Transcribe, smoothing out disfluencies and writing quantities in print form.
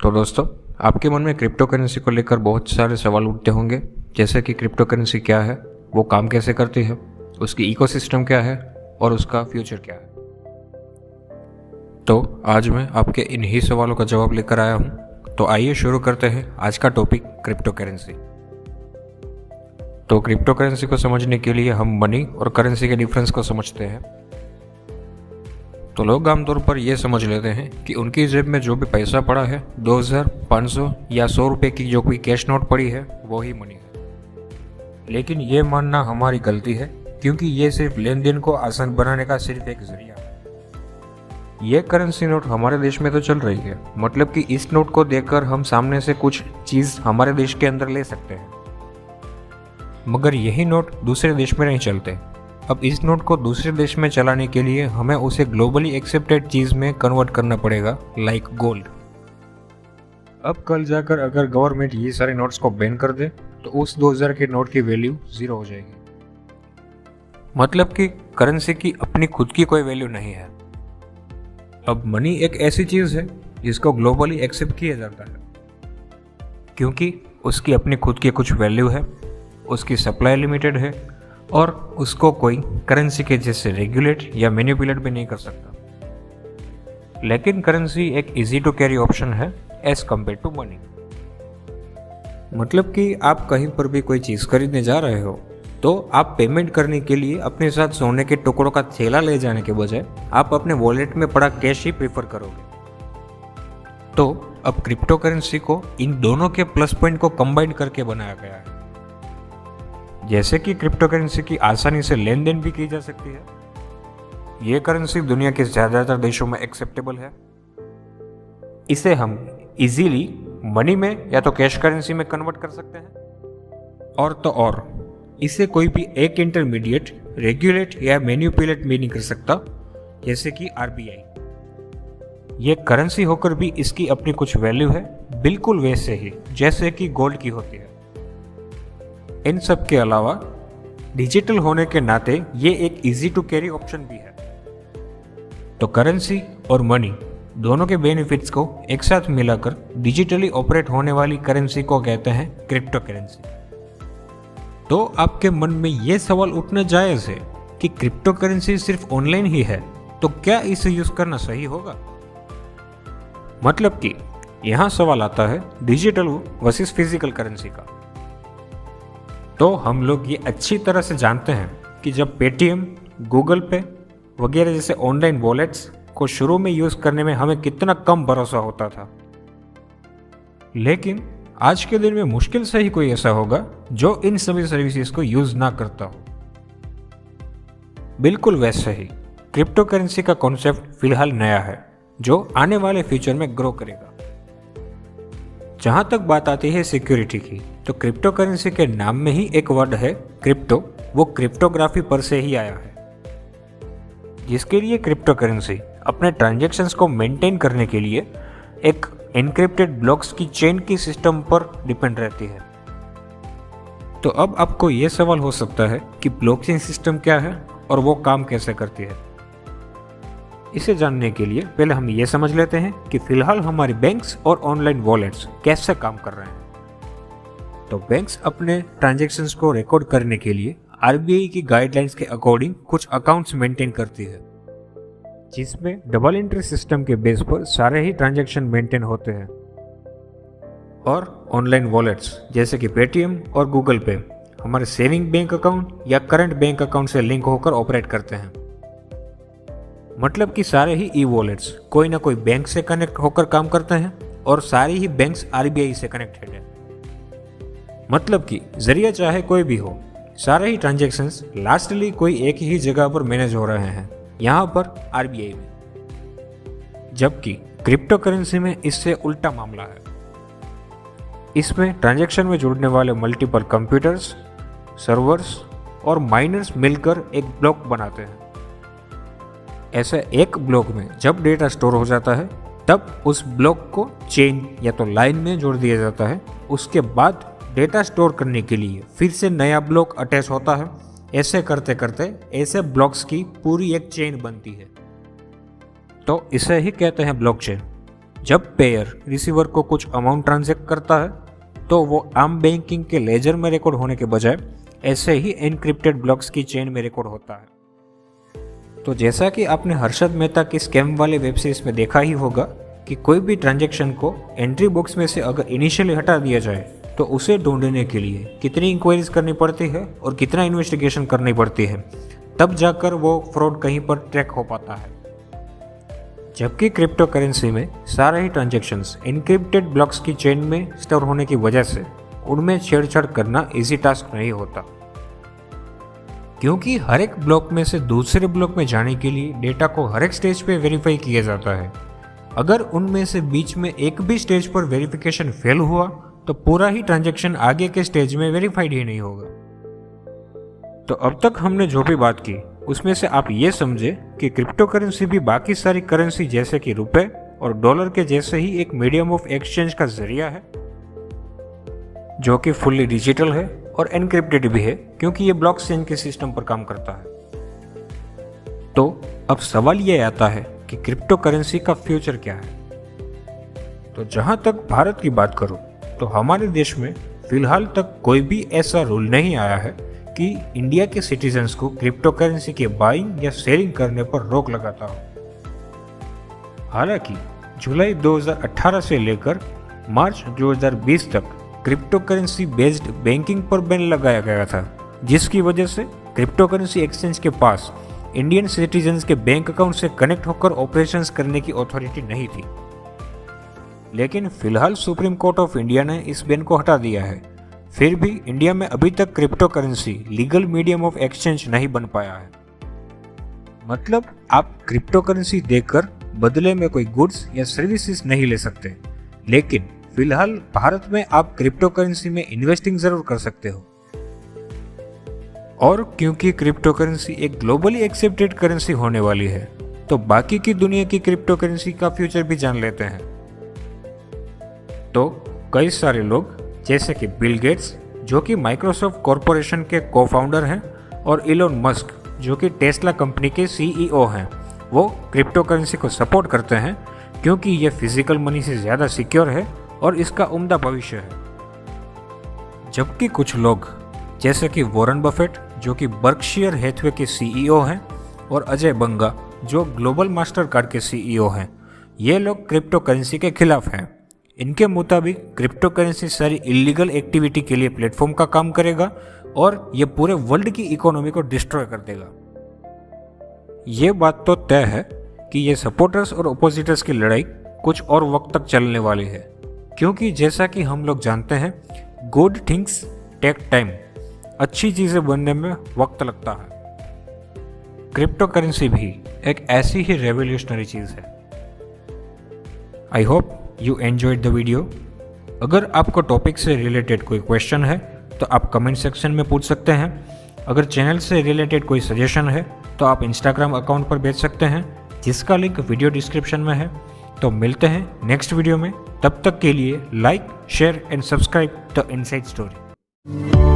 तो दोस्तों, आपके मन में क्रिप्टो करेंसी को लेकर बहुत सारे सवाल उठते होंगे, जैसे कि क्रिप्टो करेंसी क्या है, वो काम कैसे करती है, उसकी इकोसिस्टम क्या है और उसका फ्यूचर क्या है। तो आज मैं आपके इन्हीं सवालों का जवाब लेकर आया हूँ। तो आइए शुरू करते हैं आज का टॉपिक, क्रिप्टो करेंसी। तो क्रिप्टो करेंसी को समझने के लिए हम मनी और करेंसी के डिफरेंस को समझते हैं। तो लोग आमतौर पर यह समझ लेते हैं कि उनकी जेब में जो भी पैसा पड़ा है, 2000, 500 या 100 रुपये की जो कोई कैश नोट पड़ी है, वो ही मनी है। लेकिन ये मानना हमारी गलती है, क्योंकि ये सिर्फ लेन देन को आसान बनाने का सिर्फ एक जरिया है। ये करेंसी नोट हमारे देश में तो चल रही है, मतलब कि इस नोट को देखकर हम सामने से कुछ चीज़ हमारे देश के अंदर ले सकते हैं, मगर यही नोट दूसरे देश में नहीं चलते। अब इस नोट को दूसरे देश में चलाने के लिए हमें उसे ग्लोबली एक्सेप्टेड चीज़ में कन्वर्ट करना पड़ेगा, लाइक गोल्ड। अब कल जाकर अगर गवर्नमेंट ये सारे नोट्स को बैन कर दे तो उस 2000 के नोट की वैल्यू 0 हो जाएगी। मतलब कि करेंसी की अपनी खुद की कोई वैल्यू नहीं है। अब मनी एक ऐसी चीज़ है जिसको ग्लोबली एक्सेप्ट किया जाता है, क्योंकि उसकी अपनी खुद की कुछ वैल्यू है, उसकी सप्लाई लिमिटेड है और उसको कोई करेंसी के जैसे रेगुलेट या मैनिपुलेट भी नहीं कर सकता। लेकिन करेंसी एक इजी टू कैरी ऑप्शन है एज कम्पेयर टू मनी। मतलब कि आप कहीं पर भी कोई चीज़ खरीदने जा रहे हो तो आप पेमेंट करने के लिए अपने साथ सोने के टुकड़ों का थैला ले जाने के बजाय आप अपने वॉलेट में पड़ा कैश ही प्रेफर करोगे। तो अब क्रिप्टो करेंसी को इन दोनों के प्लस पॉइंट को कंबाइन करके बनाया गया है। जैसे कि क्रिप्टो करेंसी की आसानी से लेन देन भी की जा सकती है, ये करेंसी दुनिया के ज़्यादातर देशों में एक्सेप्टेबल है। इसे हम इजीली मनी में या तो कैश करेंसी में कन्वर्ट कर सकते हैं, और तो और इसे कोई भी एक इंटरमीडिएट रेगुलेट या मैनिपुलेट भी नहीं कर सकता, जैसे कि RBI। ये करेंसी होकर भी इसकी अपनी कुछ वैल्यू है, बिल्कुल वैसे ही जैसे कि गोल्ड की होती है। इन सब के अलावा डिजिटल होने के नाते ये एक इजी टू कैरी ऑप्शन भी है। तो करेंसी और मनी दोनों के बेनिफिट्स को एक साथ मिलाकर डिजिटली ऑपरेट होने वाली करेंसी को कहते हैं क्रिप्टो करेंसी। तो आपके मन में ये सवाल उठना जायज़ है कि क्रिप्टो करेंसी सिर्फ ऑनलाइन ही है, तो क्या इसे यूज करना सही होगा? मतलब कि यहां सवाल आता है डिजिटल वर्सेस फिजिकल करेंसी का। तो हम लोग ये अच्छी तरह से जानते हैं कि जब पेटीएम, गूगल पे वगैरह जैसे ऑनलाइन वॉलेट्स को शुरू में यूज़ करने में हमें कितना कम भरोसा होता था, लेकिन आज के दिन में मुश्किल से ही कोई ऐसा होगा जो इन सभी सर्विसेज को यूज़ ना करता हो। बिल्कुल वैसे ही क्रिप्टो करेंसी का कॉन्सेप्ट फिलहाल नया है, जो आने वाले फ्यूचर में ग्रो करेगा। जहां तक बात आती है सिक्योरिटी की, तो क्रिप्टो करेंसी के नाम में ही एक वर्ड है क्रिप्टो, वो क्रिप्टोग्राफी पर से ही आया है, जिसके लिए क्रिप्टो करेंसी अपने ट्रांजैक्शंस को मेंटेन करने के लिए एक एन्क्रिप्टेड ब्लॉक्स की चेन की सिस्टम पर डिपेंड रहती है। तो अब आपको यह सवाल हो सकता है कि ब्लॉकचेन सिस्टम क्या है और वो काम कैसे करती है। इसे जानने के लिए पहले हम ये समझ लेते हैं कि फिलहाल हमारी बैंक्स और ऑनलाइन वॉलेट्स कैसे काम कर रहे हैं। तो बैंक्स अपने ट्रांजैक्शंस को रिकॉर्ड करने के लिए RBI की गाइडलाइंस के अकॉर्डिंग कुछ अकाउंट्स मेंटेन करती है, जिसमें डबल एंट्री सिस्टम के बेस पर सारे ही ट्रांजैक्शन मेंटेन होते हैं। और ऑनलाइन वॉलेट्स जैसे कि पेटीएम और गूगल पे हमारे सेविंग बैंक अकाउंट या करंट बैंक अकाउंट से लिंक होकर ऑपरेट करते हैं। मतलब कि सारे ही ई वॉलेट्स कोई ना कोई बैंक से कनेक्ट होकर काम करते हैं और सारी ही बैंक्स RBI से कनेक्टेड है। मतलब कि जरिया चाहे कोई भी हो, सारे ही ट्रांजैक्शंस लास्टली कोई एक ही जगह पर मैनेज हो रहे हैं, यहाँ पर RBI में। जबकि क्रिप्टो करेंसी में इससे उल्टा मामला है। इसमें ट्रांजैक्शन में जुड़ने वाले मल्टीपल कंप्यूटर्स, सर्वर्स और माइनर्स मिलकर एक ब्लॉक बनाते हैं। ऐसे एक ब्लॉक में जब डेटा स्टोर हो जाता है, तब उस ब्लॉक को चेन या तो लाइन में जोड़ दिया जाता है। उसके बाद डेटा स्टोर करने के लिए फिर से नया ब्लॉक अटैच होता है। ऐसे करते करते ऐसे ब्लॉक्स की पूरी एक चेन बनती है। तो इसे ही कहते हैं ब्लॉकचेन, जब पेयर रिसीवर को कुछ अमाउंट ट्रांजैक्ट करता है तो वो आम बैंकिंग के लेजर में रिकॉर्ड होने के बजाय ऐसे ही एनक्रिप्टेड ब्लॉक्स की चेन में रिकॉर्ड होता है। तो जैसा कि आपने हर्षद मेहता की स्कैम वाले वेब सीरीज में देखा ही होगा कि कोई भी ट्रांजैक्शन को एंट्री बॉक्स में से अगर इनिशियली हटा दिया जाए तो उसे ढूंढने के लिए कितनी इंक्वायरीज करनी पड़ती है और कितना इन्वेस्टिगेशन करनी पड़ती है, तब जाकर वो फ्रॉड कहीं पर ट्रैक हो पाता है। जबकि क्रिप्टो करेंसी में सारे ही ट्रांजैक्शंस एनक्रिप्टेड ब्लॉक्स की चेन में स्टोर होने की वजह से उनमें छेड़छाड़ करना इजी टास्क नहीं होता, क्योंकि हर एक ब्लॉक में से दूसरे ब्लॉक में जाने के लिए डेटा को हर एक स्टेज पे वेरीफाई किया जाता है। अगर उनमें से बीच में एक भी स्टेज पर वेरिफिकेशन फेल हुआ तो पूरा ही ट्रांजैक्शन आगे के स्टेज में वेरीफाइड ही नहीं होगा। तो अब तक हमने जो भी बात की उसमें से आप ये समझे कि क्रिप्टो करेंसी भी बाकी सारी करेंसी जैसे कि रुपए और डॉलर के जैसे ही एक मीडियम ऑफ एक्सचेंज का जरिया है, जो कि फुल्ली डिजिटल है और एनक्रिप्टेड भी है, क्योंकि ये ब्लॉकचेन के सिस्टम पर काम करता है। तो अब सवाल ये आता है कि क्रिप्टो करेंसी का फ्यूचर क्या है। तो जहां तक भारत की बात करूं तो हमारे देश में फिलहाल तक कोई भी ऐसा रूल नहीं आया है कि इंडिया के सिटीजन्स को क्रिप्टो करेंसी के बाइंग या सेलिंग करने पर रोक लगाता हो। हालांकि जुलाई 2018 से लेकर मार्च 2020 तक क्रिप्टो करेंसी बेस्ड बैंकिंग पर बैन लगाया गया था, जिसकी वजह से क्रिप्टो करेंसी एक्सचेंज के पास इंडियन सिटीजन्स के बैंक अकाउंट से कनेक्ट होकर ऑपरेशंस करने की अथॉरिटी नहीं थी। लेकिन फिलहाल सुप्रीम कोर्ट ऑफ इंडिया ने इस बैन को हटा दिया है। फिर भी इंडिया में अभी तक crypto currency legal medium of exchange नहीं बन पाया है। मतलब आप क्रिप्टो करेंसी देकर बदले में कोई गुड्स या सर्विसेज नहीं ले सकते, लेकिन फिलहाल भारत में आप क्रिप्टो करेंसी में इन्वेस्टिंग जरूर कर सकते हो। और क्योंकि क्रिप्टो करेंसी एक ग्लोबली एक्सेप्टेड करेंसी होने वाली है, तो बाकी की दुनिया की क्रिप्टो करेंसी का फ्यूचर भी जान लेते हैं। तो कई सारे लोग जैसे कि बिल गेट्स, जो कि माइक्रोसॉफ्ट कॉरपोरेशन के को-फाउंडर हैं, और इलोन मस्क, जो कि टेस्ला कंपनी के सीईओ हैं, वो क्रिप्टो करेंसी को सपोर्ट करते हैं क्योंकि ये फिजिकल मनी से ज़्यादा सिक्योर है और इसका उम्दा भविष्य है। जबकि कुछ लोग जैसे कि वॉरेन बफेट, जो कि बर्कशायर हैथवे के सीईओ हैं, और अजय बंगा, जो ग्लोबल मास्टर कार्ड के सीईओ हैं, ये लोग क्रिप्टो करेंसी के खिलाफ हैं। इनके मुताबिक क्रिप्टो करेंसी सारी इलीगल एक्टिविटी के लिए प्लेटफॉर्म का काम करेगा और ये पूरे वर्ल्ड की इकोनॉमी को डिस्ट्रॉय कर देगा। ये बात तो तय है कि ये सपोर्टर्स और अपोजिटर्स की लड़ाई कुछ और वक्त तक चलने वाली है, क्योंकि जैसा कि हम लोग जानते हैं, गुड थिंग्स टेक टाइम। अच्छी चीज़ें बनने में वक्त लगता है। क्रिप्टो करेंसी भी एक ऐसी ही रेवोल्यूशनरी चीज़ है। I hope you enjoyed the video. अगर आपको टॉपिक से रिलेटेड कोई क्वेश्चन है तो आप कमेंट सेक्शन में पूछ सकते हैं। अगर चैनल से रिलेटेड कोई सजेशन है तो आप इंस्टाग्राम अकाउंट पर भेज सकते हैं, जिसका लिंक वीडियो डिस्क्रिप्शन में है। तो मिलते हैं नेक्स्ट वीडियो में। तब तक के लिए like, share and subscribe the inside story.